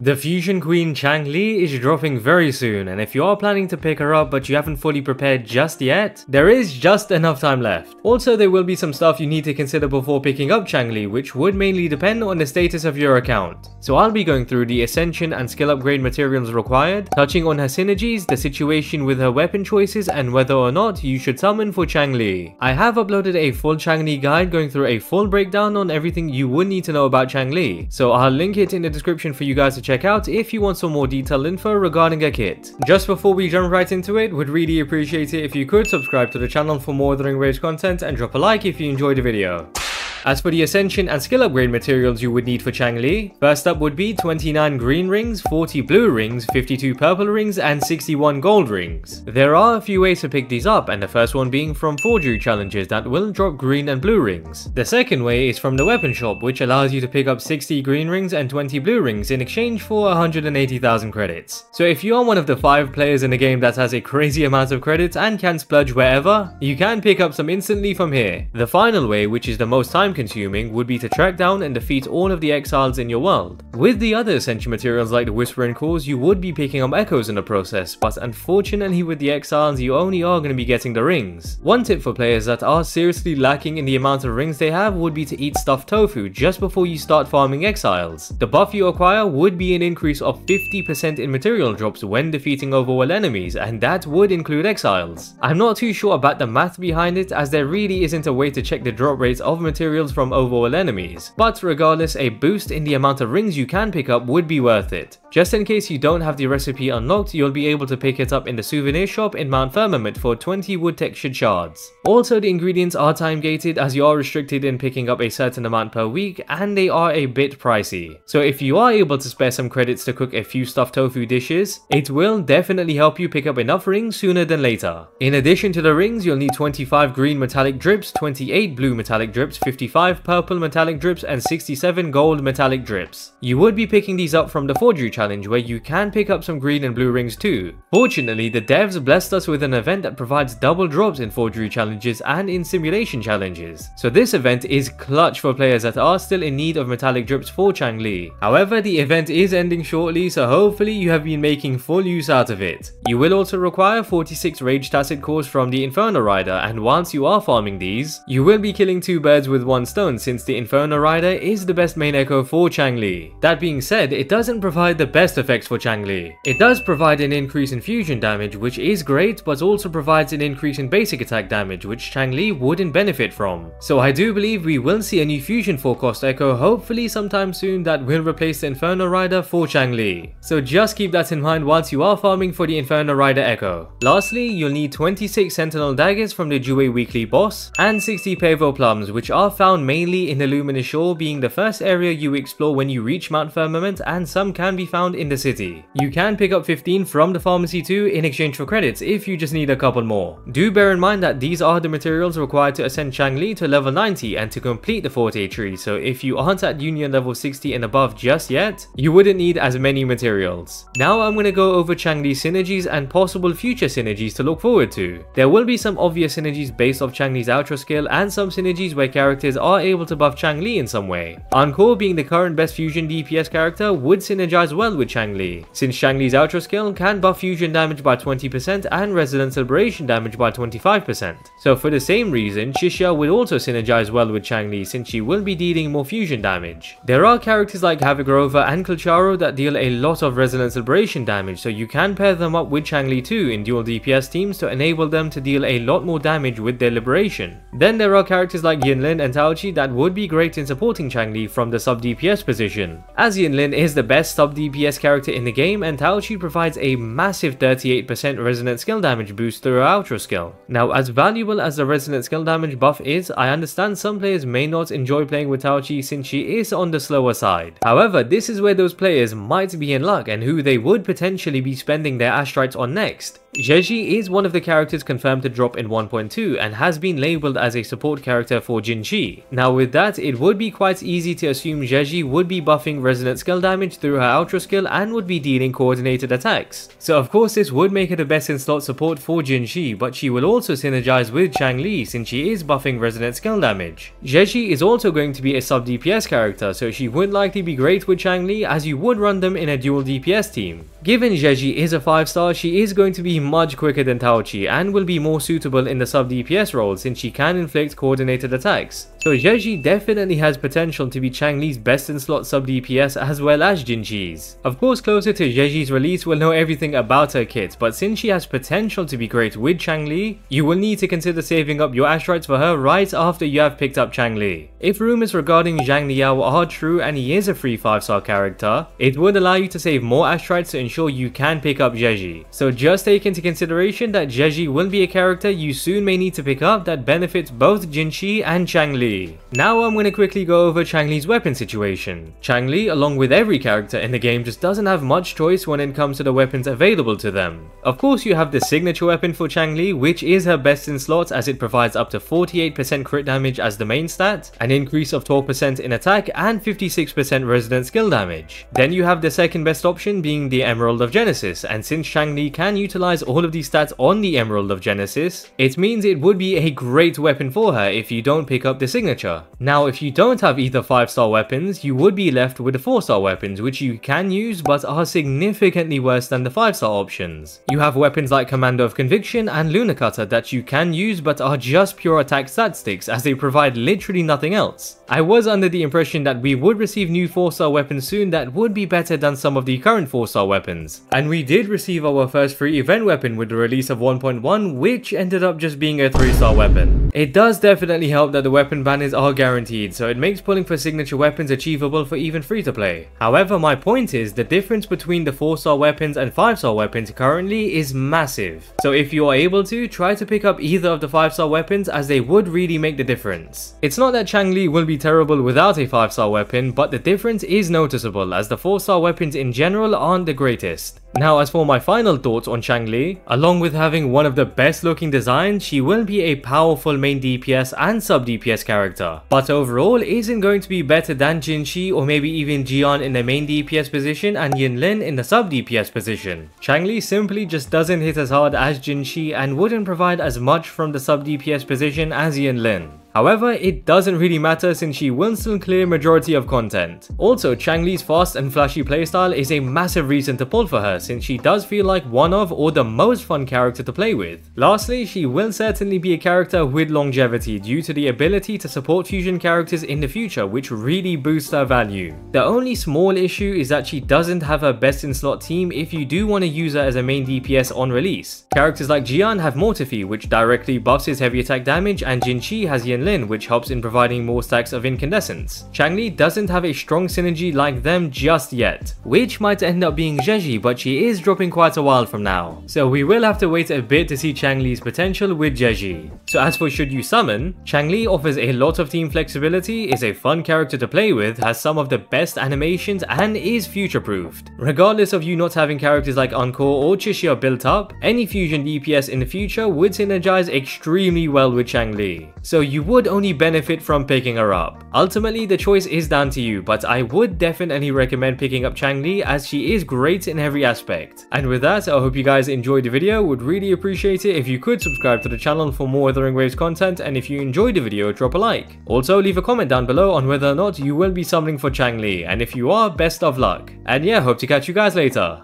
The Fusion Queen Changli is dropping very soon, and if you are planning to pick her up but you haven't fully prepared just yet, there is just enough time left. Also, there will be some stuff you need to consider before picking up Changli, which would mainly depend on the status of your account. So I'll be going through the Ascension and skill upgrade materials required, touching on her synergies, the situation with her weapon choices, and whether or not you should summon for Changli. I have uploaded a full Changli guide going through a full breakdown on everything you would need to know about Changli, so I'll link it in the description for you guys to check out if you want some more detailed info regarding a kit. Just before we jump right into it, would really appreciate it if you could subscribe to the channel for more WutheringWaves content and drop a like if you enjoyed the video. As for the Ascension and skill upgrade materials you would need for Changli, first up would be 29 green rings, 40 blue rings, 52 purple rings, and 61 gold rings. There are a few ways to pick these up, and the first one being from forgery challenges that will drop green and blue rings. The second way is from the weapon shop, which allows you to pick up 60 green rings and 20 blue rings in exchange for 180,000 credits. So if you are one of the 5 players in the game that has a crazy amount of credits and can splurge wherever, you can pick up some instantly from here. The final way, which is the most time consuming, would be to track down and defeat all of the exiles in your world. With the other Ascension materials like the Whispering Cores, you would be picking up echoes in the process, but unfortunately with the exiles you only are going to be getting the rings. One tip for players that are seriously lacking in the amount of rings they have would be to eat stuffed tofu just before you start farming exiles. The buff you acquire would be an increase of 50% in material drops when defeating overworld enemies, and that would include exiles. I'm not too sure about the math behind it, as there really isn't a way to check the drop rates of materials from overworld enemies, but regardless, a boost in the amount of rings you can pick up would be worth it. Just in case you don't have the recipe unlocked, you'll be able to pick it up in the souvenir shop in Mount Firmament for 20 wood textured shards. Also, the ingredients are time gated, as you are restricted in picking up a certain amount per week, and they are a bit pricey. So if you are able to spare some credits to cook a few stuffed tofu dishes, it will definitely help you pick up enough rings sooner than later. In addition to the rings, you'll need 25 green metallic drips, 28 blue metallic drips, 55 purple metallic drips, and 67 gold metallic drips. You would be picking these up from the forgery challenge, where you can pick up some green and blue rings too. Fortunately, the devs blessed us with an event that provides double drops in forgery challenges and in simulation challenges, so this event is clutch for players that are still in need of metallic drips for Changli. However, the event is ending shortly, so hopefully you have been making full use out of it. You will also require 46 rage tacit cores from the Inferno Rider, and once you are farming these, you will be killing 2 birds with 1 stone, since the Inferno Rider is the best main echo for Changli. That being said, it doesn't provide the best effects for Changli. It does provide an increase in fusion damage, which is great, but also provides an increase in basic attack damage, which Changli wouldn't benefit from. So I do believe we will see a new fusion forecast echo hopefully sometime soon that will replace the Inferno Rider for Changli. So just keep that in mind whilst you are farming for the Inferno Rider echo. Lastly, you'll need 26 Sentinel Daggers from the Jue weekly boss, and 60 Pavo Plums, which are found mainly in the Luminous Shore, being the first area you explore when you reach Mount Firmament, and some can be found in the city. You can pick up 15 from the pharmacy too in exchange for credits if you just need a couple more. Do bear in mind that these are the materials required to ascend Changli to level 90 and to complete the 40 tree, so if you aren't at Union level 60 and above just yet, you wouldn't need as many materials. Now I'm going to go over Changli's synergies and possible future synergies to look forward to. There will be some obvious synergies based off Changli's outro skill, and some synergies where characters are able to buff Changli in some way. Encore, being the current best fusion DPS character, would synergize well with Changli, since Changli's outro skill can buff fusion damage by 20% and Resident Celebration damage by 25%. So for the same reason, Xixia will also synergize well with Changli, since she will be dealing more fusion damage. There are characters like Rover and Calcharo that deal a lot of Resident Celebration damage, so you can pair them up with Changli too in dual DPS teams to enable them to deal a lot more damage with their liberation. Then there are characters like Yinlin and Taoqi that would be great in supporting Changli from the sub DPS position, as Yinlin is the best sub DPS character in the game, and Taoqi provides a massive 38% resonant skill damage boost through her outro skill. Now, as valuable as the resonant skill damage buff is, I understand some players may not enjoy playing with Taoqi since she is on the slower side. However, this is where those players might be in luck and who they would potentially be spending their Ashtrites on next. Zhezhi is one of the characters confirmed to drop in 1.2 and has been labelled as a support character for Jinxi. Now with that, it would be quite easy to assume Zhezhi would be buffing resonant skill damage through her ultra skill and would be dealing coordinated attacks. So of course this would make her the best in slot support for Jinxi, but she will also synergize with Changli since she is buffing resonant skill damage. Zhezhi is also going to be a sub DPS character, so she would likely be great with Changli as you would run them in a dual DPS team. Given Zhezhi is a 5-star, she is going to be much quicker than Taoqi and will be more suitable in the sub DPS role since she can inflict coordinated attacks. So Zhezhi definitely has potential to be Changli's best in slot sub DPS as well as Jinxi's. Of course, closer to Zhezhi's release we'll know everything about her kit, but since she has potential to be great with Changli, you will need to consider saving up your astrites for her right after you have picked up Changli. If rumors regarding Zhang Liao are true and he is a free 5-star character, it would allow you to save more astrites to ensure you can pick up Zhezhi. So just take into consideration that Zhezhi will be a character you soon may need to pick up that benefits both Jinxi and Changli. Now I'm going to quickly go over Changli's weapon situation. Changli, along with every character in the game, just doesn't have much choice when it comes to the weapons available to them. Of course you have the signature weapon for Changli, which is her best in slot as it provides up to 48% crit damage as the main stat, an increase of 12% in attack and 56% resonant skill damage. Then you have the second best option being the Emerald of Genesis, and since Changli can utilize all of these stats on the Emerald of Genesis, it means it would be a great weapon for her if you don't pick up the signature. Now if you don't have either 5-star weapons, you would be left with the 4-star weapons which you can use but are significantly worse than the 5-star options. You have weapons like Commando of Conviction and Lunar Cutter that you can use but are just pure attack statistics as they provide literally nothing else. I was under the impression that we would receive new 4-star weapons soon that would be better than some of the current 4-star weapons. And we did receive our first free event weapon with the release of 1.1, which ended up just being a 3-star weapon. It does definitely help that the weapon banners are guaranteed, so it makes pulling for signature weapons achievable for even free to play. However, my point is the difference between the 4-star weapons and 5-star weapons currently is massive. So if you are able to, try to pick up either of the 5-star weapons as they would really make the difference. It's not that Changli will be terrible without a 5-star weapon, but the difference is noticeable as the 4-star weapons in general aren't the greatest. Now as for my final thoughts on Changli, along with having one of the best looking designs, she will be a powerful main DPS and sub DPS character, but overall isn't going to be better than Jinxi or maybe even Jiyan in the main DPS position and Yinlin in the sub DPS position. Changli simply just doesn't hit as hard as Jinxi and wouldn't provide as much from the sub DPS position as Yinlin. However, it doesn't really matter since she will still clear majority of content. Also, Changli's fast and flashy playstyle is a massive reason to pull for her since she does feel like one of or the most fun character to play with. Lastly, she will certainly be a character with longevity due to the ability to support fusion characters in the future, which really boosts her value. The only small issue is that she doesn't have her best in slot team if you do want to use her as a main DPS on release. Characters like Jiyan have Mortifi, which directly buffs his heavy attack damage, and Jinxi has Yinlin, which helps in providing more stacks of incandescence. Changli doesn't have a strong synergy like them just yet, which might end up being Zhezhi, but she is dropping quite a while from now. So we will have to wait a bit to see Changli's potential with Zhezhi. So as for should you summon, Changli offers a lot of team flexibility, is a fun character to play with, has some of the best animations and is future proofed. Regardless of you not having characters like Encore or Chishia built up, any fusion DPS in the future would synergize extremely well with Changli. So you would only benefit from picking her up. Ultimately the choice is down to you, but I would definitely recommend picking up Changli as she is great in every aspect. And with that, I hope you guys enjoyed the video. Would really appreciate it if you could subscribe to the channel for more WutheringWaves content, and if you enjoyed the video, drop a like. Also leave a comment down below on whether or not you will be summoning for Changli, and if you are, best of luck. And yeah, hope to catch you guys later.